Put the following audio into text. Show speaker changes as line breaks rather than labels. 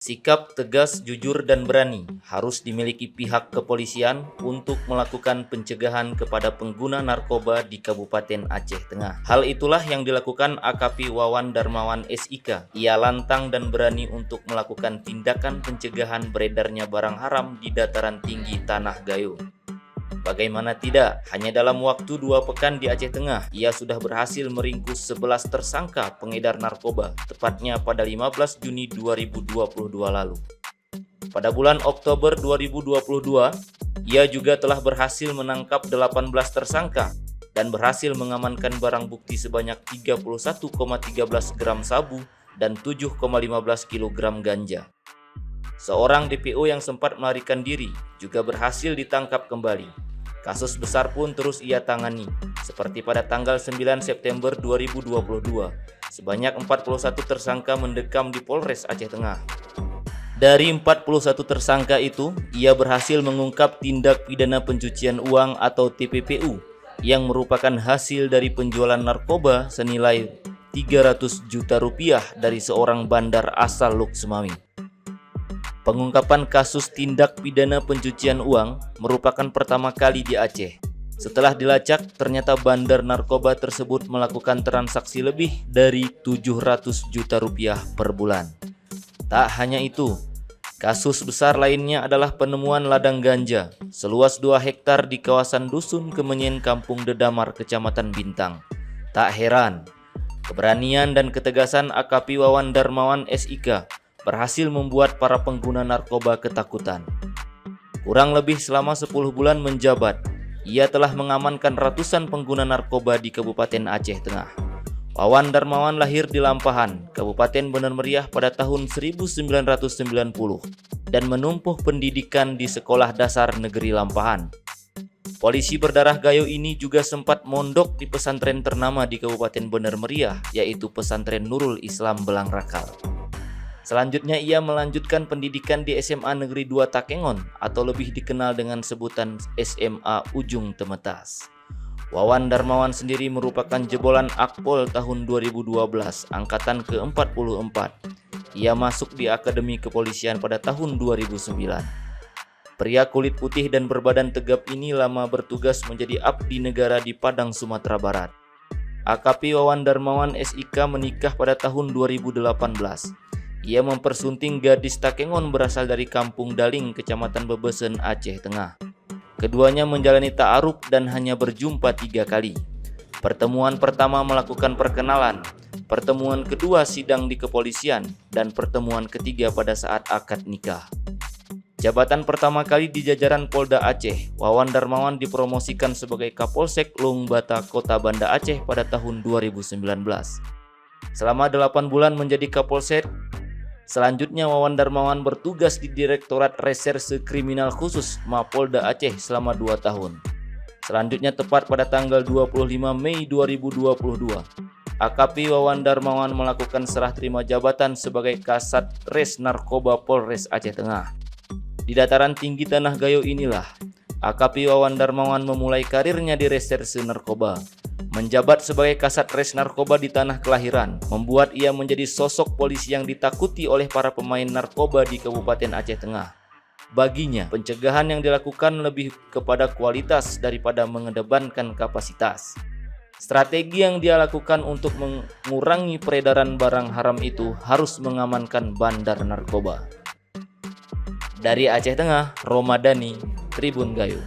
Sikap tegas, jujur, dan berani harus dimiliki pihak kepolisian untuk melakukan pencegahan kepada pengguna narkoba di Kabupaten Aceh Tengah. Hal itulah yang dilakukan AKP Wawan Darmawan SIK. Ia lantang dan berani untuk melakukan tindakan pencegahan beredarnya barang haram di dataran tinggi Tanah Gayo. Bagaimana tidak, hanya dalam waktu 2 pekan di Aceh Tengah, ia sudah berhasil meringkus 11 tersangka pengedar narkoba, tepatnya pada 15 Juni 2022 lalu. Pada bulan Oktober 2022, ia juga telah berhasil menangkap 18 tersangka dan berhasil mengamankan barang bukti sebanyak 31,13 gram sabu dan 7,15 kg ganja. Seorang DPO yang sempat melarikan diri juga berhasil ditangkap kembali. Kasus besar pun terus ia tangani, seperti pada tanggal 9 September 2022, sebanyak 41 tersangka mendekam di Polres Aceh Tengah. Dari 41 tersangka itu, ia berhasil mengungkap tindak pidana pencucian uang atau TPPU, yang merupakan hasil dari penjualan narkoba senilai 300 juta rupiah dari seorang bandar asal Luk Semawi. Pengungkapan kasus tindak pidana pencucian uang merupakan pertama kali di Aceh. Setelah dilacak, ternyata bandar narkoba tersebut melakukan transaksi lebih dari 700 juta rupiah per bulan. Tak hanya itu, kasus besar lainnya adalah penemuan ladang ganja seluas 2 hektar di kawasan Dusun Kemenyen, Kampung Dedamar, Kecamatan Bintang. Tak heran, keberanian dan ketegasan AKP Wawan Darmawan SIK berhasil membuat para pengguna narkoba ketakutan. Kurang lebih selama 10 bulan menjabat, ia telah mengamankan ratusan pengguna narkoba di Kabupaten Aceh Tengah. Wawan Darmawan lahir di Lampahan, Kabupaten Bener Meriah pada tahun 1990 dan menempuh pendidikan di Sekolah Dasar Negeri Lampahan. Polisi berdarah Gayo ini juga sempat mondok di pesantren ternama di Kabupaten Bener Meriah, yaitu Pesantren Nurul Islam Belang Rakal. Selanjutnya ia melanjutkan pendidikan di SMA Negeri 2 Takengon atau lebih dikenal dengan sebutan SMA Ujung Temetas. Wawan Darmawan sendiri merupakan jebolan Akpol tahun 2012, angkatan ke-44. Ia masuk di Akademi Kepolisian pada tahun 2009. Pria kulit putih dan berbadan tegap ini lama bertugas menjadi abdi negara di Padang, Sumatera Barat. AKP Wawan Darmawan SIK menikah pada tahun 2018. Ia mempersunting gadis Takengon berasal dari Kampung Daling, Kecamatan Bebesen, Aceh Tengah. Keduanya menjalani ta'aruf dan hanya berjumpa 3 kali. Pertemuan pertama melakukan perkenalan, pertemuan kedua sidang di kepolisian, dan pertemuan ketiga pada saat akad nikah. Jabatan pertama kali di jajaran Polda Aceh, Wawan Darmawan dipromosikan sebagai Kapolsek Lung Bata, Kota Banda Aceh pada tahun 2019. Selama 8 bulan menjadi Kapolsek, selanjutnya Wawan Darmawan bertugas di Direktorat Reserse Kriminal Khusus Mapolda Aceh selama 2 tahun. Selanjutnya tepat pada tanggal 25 Mei 2022, AKP Wawan Darmawan melakukan serah terima jabatan sebagai Kasat Res Narkoba Polres Aceh Tengah. Di dataran tinggi Tanah Gayo inilah AKP Wawan Darmawan memulai karirnya di Reserse Narkoba. Menjabat sebagai Kasat Res Narkoba di tanah kelahiran, membuat ia menjadi sosok polisi yang ditakuti oleh para pemain narkoba di Kabupaten Aceh Tengah. Baginya, pencegahan yang dilakukan lebih kepada kualitas daripada mengedepankan kapasitas. Strategi yang dia lakukan untuk mengurangi peredaran barang haram itu harus mengamankan bandar narkoba. Dari Aceh Tengah, Romadani, Tribun Gayo.